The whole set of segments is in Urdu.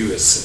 USA।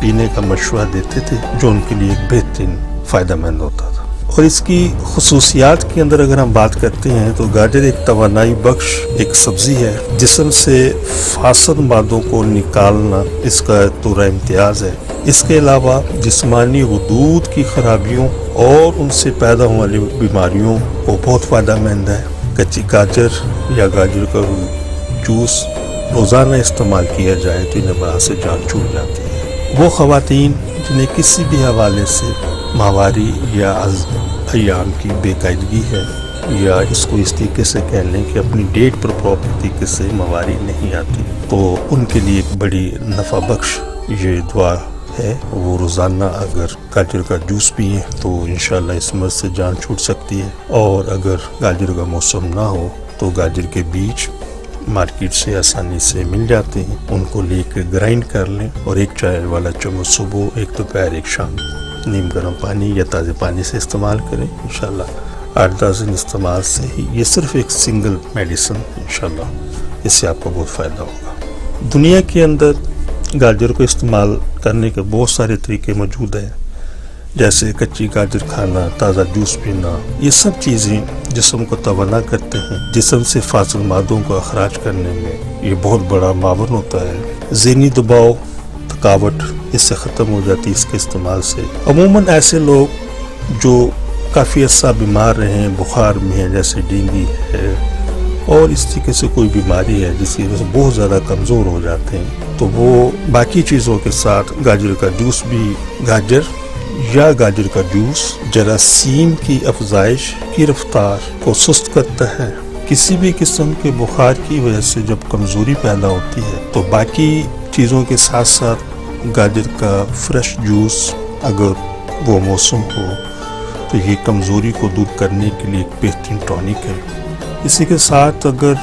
پینے کا مشورہ دیتے تھے جو ان کے لیے ایک بہترین فائدہ مند ہوتا تھا۔ اور اس کی خصوصیات کے اندر اگر ہم بات کرتے ہیں تو گاجر ایک توانائی بخش ایک سبزی ہے، جسم سے فاسد مادوں کو نکالنا اس کا پورا امتیاز ہے۔ اس کے علاوہ جسمانی غدود کی خرابیوں اور ان سے پیدا ہونے والی بیماریوں کو بہت فائدہ مند ہے۔ کچی گاجر یا گاجر کا جوس روزانہ استعمال کیا جائے تو انہیں بڑا سے جان چھوٹ جاتی ہے۔ وہ خواتین جنہیں کسی بھی حوالے سے ماہواری یا ایام کی بے قاعدگی ہے، یا اس کو اس طریقے سے کہہ لیں کہ اپنی ڈیٹ پر پراپر طریقے سے ماہواری نہیں آتی، تو ان کے لیے ایک بڑی نفع بخش یہ دعا ہے۔ وہ روزانہ اگر گاجر کا جوس پئیں تو انشاءاللہ اس مرض سے جان چھوٹ سکتی ہے۔ اور اگر گاجر کا موسم نہ ہو تو گاجر کے بیج مارکیٹ سے آسانی سے مل جاتے ہیں، ان کو لے کے گرائنڈ کر لیں اور ایک چائے والا چمچ صبح، ایک دوپہر، ایک شام نیم گرم پانی یا تازے پانی سے استعمال کریں۔ انشاءاللہ 8-10 دن استعمال سے ہی یہ صرف ایک سنگل میڈیسن انشاءاللہ اس سے آپ کو بہت فائدہ ہوگا۔ دنیا کے اندر گاجر کو استعمال کرنے کے بہت سارے طریقے موجود ہیں، جیسے کچی گاجر کھانا، تازہ جوس پینا، یہ سب چیزیں جسم کو توانا کرتے ہیں۔ جسم سے فاسد مادوں کو اخراج کرنے میں یہ بہت بڑا معاون ہوتا ہے۔ ذہنی دباؤ، تھکاوٹ اس سے ختم ہو جاتی ہے اس کے استعمال سے۔ عموماً ایسے لوگ جو کافی عرصہ بیمار رہے ہیں، بخار میں ہیں، جیسے ڈینگی ہے اور اس طریقے سے کوئی بیماری ہے جس کی وجہ سے بہت زیادہ کمزور ہو جاتے ہیں، تو وہ باقی چیزوں کے ساتھ گاجر کا جوس بھی، گاجر یا گاجر کا جوس جراثیم کی افزائش کی رفتار کو سست کرتا ہے۔ کسی بھی قسم کے بخار کی وجہ سے جب کمزوری پیدا ہوتی ہے تو باقی چیزوں کے ساتھ ساتھ گاجر کا فریش جوس اگر وہ موسم ہو تو یہ کمزوری کو دور کرنے کے لیے ایک بہترین ٹونک ہے۔ اسی کے ساتھ اگر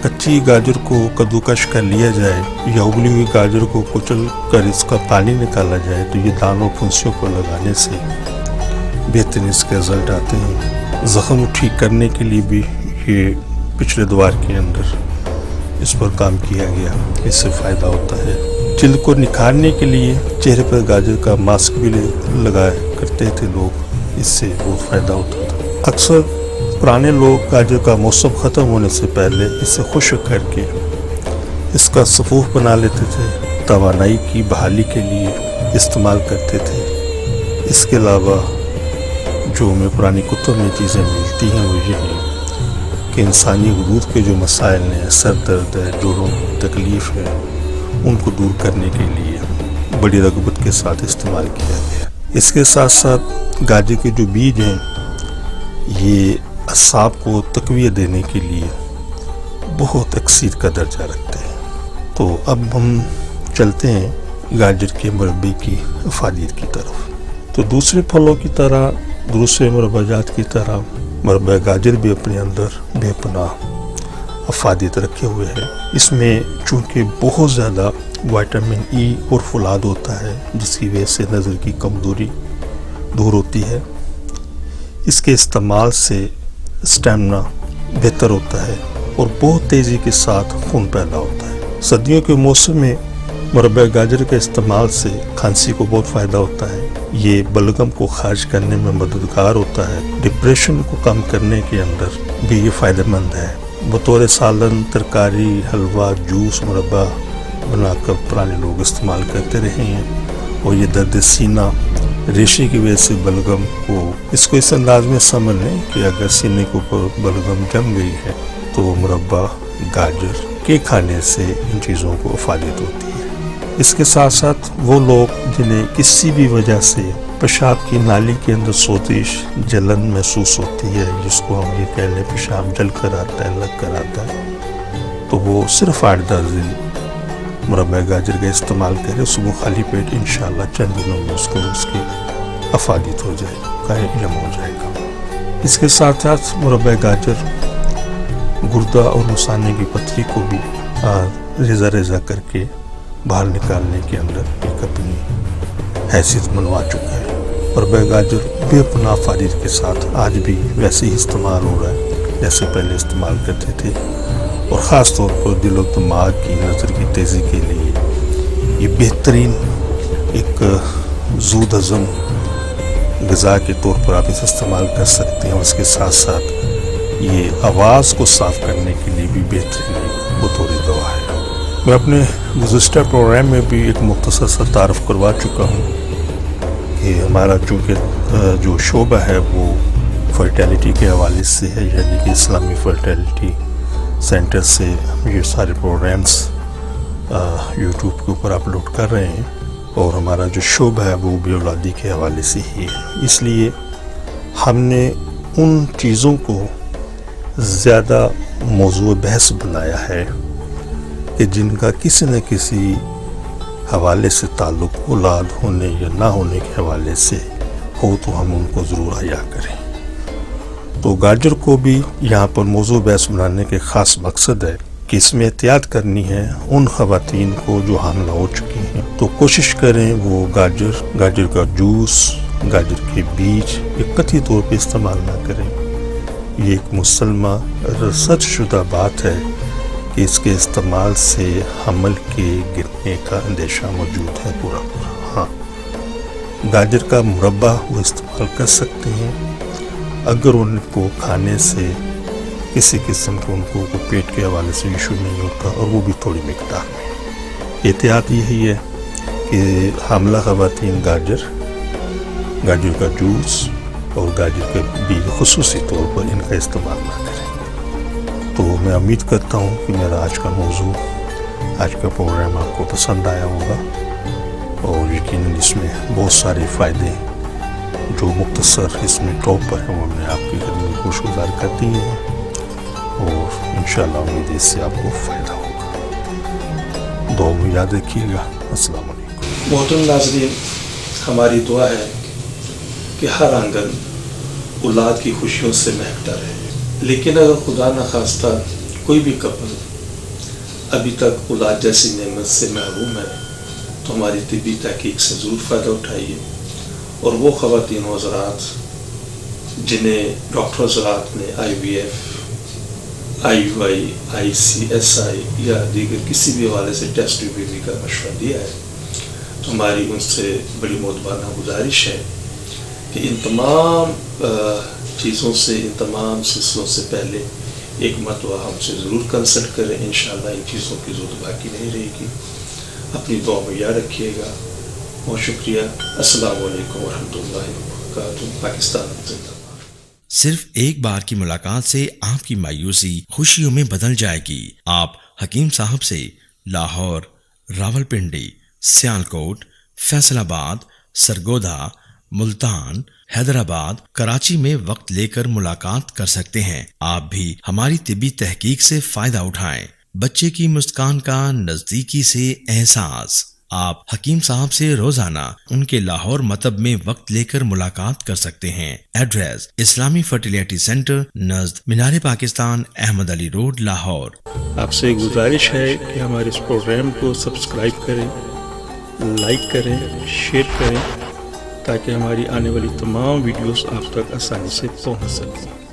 کچی گاجر کو کدوکش کر لیا جائے یا ابلی ہوئی گاجر کو کچل کر اس کا پانی نکالا جائے تو یہ دانوں پھنسیوں کو لگانے سے بہترین اس کے رزلٹ آتے ہیں۔ زخم ٹھیک کرنے کے لیے بھی یہ پچھلے دوار کے اندر اس پر کام کیا گیا، اس سے فائدہ ہوتا ہے۔ جلد کو نکھارنے کے لیے چہرے پر گاجر کا ماسک بھی لگایا کرتے تھے لوگ، اس سے بہت فائدہ ہوتا تھا۔ اکثر پرانے لوگ گاجر کا موسم ختم ہونے سے پہلے اسے خشک کر کے اس کا صفوف بنا لیتے تھے، توانائی کی بحالی کے لیے استعمال کرتے تھے۔ اس کے علاوہ جو ہمیں پرانی کتب میں چیزیں ملتی ہیں وہ یہ ہیں کہ انسانی غدود کے جو مسائل ہیں، سر درد ہے، جوڑوں کی تکلیف ہے، ان کو دور کرنے کے لیے بڑی رغبت کے ساتھ استعمال کیا گیا۔ اس کے ساتھ ساتھ گاجر کے جو بیج ہیں یہ اعصاب کو تقویت دینے کے لیے بہت اکثیر کا درجہ رکھتے ہیں۔ تو اب ہم چلتے ہیں گاجر کے مربے کی افادیت کی طرف۔ تو دوسرے پھلوں کی طرح، دوسرے مربع جات کی طرح مربع گاجر بھی اپنے اندر بے پناہ افادیت رکھے ہوئے ہے۔ اس میں چونکہ بہت زیادہ وائٹامن ای اور فولاد ہوتا ہے جس کی وجہ سے نظر کی کمزوری دور ہوتی ہے۔ اس کے استعمال سے اسٹیمنا بہتر ہوتا ہے اور بہت تیزی کے ساتھ خون پیدا ہوتا ہے۔ سردیوں کے موسم میں مربع گاجر کے استعمال سے کھانسی کو بہت فائدہ ہوتا ہے۔ یہ بلغم کو خارج کرنے میں مددگار ہوتا ہے۔ ڈپریشن کو کم کرنے کے اندر بھی یہ فائدہ مند ہے۔ بطور سالن، ترکاری، حلوہ، جوس، مربع بنا کر پرانے لوگ استعمال کرتے رہے ہیں۔ اور یہ درد سینہ، ریشے کی وجہ سے بلغم کو، اس کو اس انداز میں سمجھ لیں کہ اگر سینے کے اوپر بلغم جم گئی ہے تو مربع گاجر کے کھانے سے ان چیزوں کو افادیت ہوتی ہے۔ اس کے ساتھ ساتھ وہ لوگ جنہیں کسی بھی وجہ سے پیشاب کی نالی کے اندر سوزش، جلن محسوس ہوتی ہے، جس کو ہم یہ کہہ لیں پیشاب جل کر آتا ہے، لگ کر آتا ہے، تو وہ صرف 8-10 دن مربع گاجر کا استعمال کرے، صبح خالی پیٹ، انشاءاللہ چند دنوں میں اس کی افادیت ہو جائے گا، یم ہو جائے گا۔ اس کے ساتھ ساتھ مربع گاجر گردہ اور مثانے کی پتھری کو بھی ریزہ ریزہ کر کے باہر نکالنے کے اندر ایک اپنی حیثیت منوا چکا ہے۔ مربع گاجر بے پناہ افادیت کے ساتھ آج بھی ویسے ہی استعمال ہو رہا ہے جیسے پہلے استعمال کرتے تھے، اور خاص طور پر دل و دماغ کی، نظر کی تیزی کے لیے یہ بہترین ایک زود ہضم غذا کے طور پر آپ اسے استعمال کر سکتے ہیں. اس کے ساتھ ساتھ یہ آواز کو صاف کرنے کے لیے بھی بہترین بطوری دوا ہے. میں اپنے گزشتہ پروگرام میں بھی ایک مختصر سا تعارف کروا چکا ہوں کہ ہمارا چونکہ جو شعبہ ہے وہ فرٹیلیٹی کے حوالے سے ہے، یعنی کہ اسلامی فرٹیلیٹی سینٹر سے یہ سارے پروگرامز یوٹیوب کے اوپر اپلوڈ کر رہے ہیں، اور ہمارا جو شعبہ ہے وہ بے اولادی کے حوالے سے ہی ہے. اس لیے ہم نے ان چیزوں کو زیادہ موضوع بحث بنایا ہے کہ جن کا کسی نہ کسی حوالے سے تعلق اولاد ہونے یا نہ ہونے کے حوالے سے ہو تو ہم ان کو ضرور احیا کریں. تو گاجر کو بھی یہاں پر موضوع بحث بنانے کے خاص مقصد ہے کہ اس میں احتیاط کرنی ہے ان خواتین کو جو حاملہ ہو چکی ہیں. تو کوشش کریں وہ گاجر کا جوس، گاجر کے بیج ایک قطعی طور پہ استعمال نہ کریں. یہ ایک مسلمہ ریسرچ شدہ بات ہے کہ اس کے استعمال سے حمل کے گرنے کا اندیشہ موجود ہے پورا. ہاں، گاجر کا مربع وہ استعمال کر سکتے ہیں اگر ان کو کھانے سے کسی قسم کو ان کو پیٹ کے حوالے سے ایشو نہیں ہوتا، اور وہ بھی تھوڑی مقدار میں. احتیاط یہی ہے کہ حاملہ خواتین گاجر کا جوس اور گاجر کا بیج خصوصی طور پر ان کا استعمال نہ کریں. تو میں امید کرتا ہوں کہ میرا آج کا موضوع، آج کا پروگرام آپ کو پسند آیا ہوگا، اور یقیناً اس میں بہت سارے فائدے جو مختصر اس میں ٹاپ پر ہیں وہ ہم نے آپ کی خدمت میں گزار کر دی ہیں، اور انشاءاللہ امید ہے اس سے آپ کو فائدہ ہوگا. دعا میں یاد رکھیے گا. السلام علیکم. محترم ناظرین، ہماری دعا ہے کہ ہر آنگن اولاد کی خوشیوں سے مہکتا رہے. لیکن اگر خدا نخواستہ کوئی بھی کپل ابھی تک اولاد جیسی نعمت سے محروم ہے تو ہماری طبی تحقیق سے ضرور فائدہ اٹھائیے. اور وہ خواتین حضرات جنہیں ڈاکٹر حضرات نے IVF، IUI، ICSI یا دیگر کسی بھی حوالے سے ٹیسٹ بیبی کا مشورہ دیا ہے، تو ہماری ان سے بڑی مؤدبانہ گزارش ہے کہ ان تمام چیزوں سے، ان تمام سلسلوں سے پہلے ایک مرتبہ ہم سے ضرور کنسلٹ کریں. انشاءاللہ ان چیزوں کی ضرورت باقی نہیں رہے گی. اپنی دعا میں یاد رکھیے گا. بہت شکریہ. السلام علیکم ورحمۃ اللہ وبرکاتہ. پاکستان زندہ باد. صرف ایک بار کی ملاقات سے آپ کی مایوسی خوشیوں میں بدل جائے گی. آپ حکیم صاحب سے لاہور، راولپنڈی، سیالکوٹ، فیصل آباد، سرگودا، ملتان، حیدرآباد، کراچی میں وقت لے کر ملاقات کر سکتے ہیں. آپ بھی ہماری طبی تحقیق سے فائدہ اٹھائیں. بچے کی مسکان کا نزدیکی سے احساس. آپ حکیم صاحب سے روزانہ ان کے لاہور مطب میں وقت لے کر ملاقات کر سکتے ہیں. ایڈریس: اسلامی فرٹیلیٹی سینٹر نزد مینار پاکستان، احمد علی روڈ، لاہور. آپ سے گزارش ہے کہ ہمارے اس پروگرام کو سبسکرائب کریں، لائک کریں، شیئر کریں، تاکہ ہماری آنے والی تمام ویڈیوز آپ تک آسانی سے پہنچ سکیں.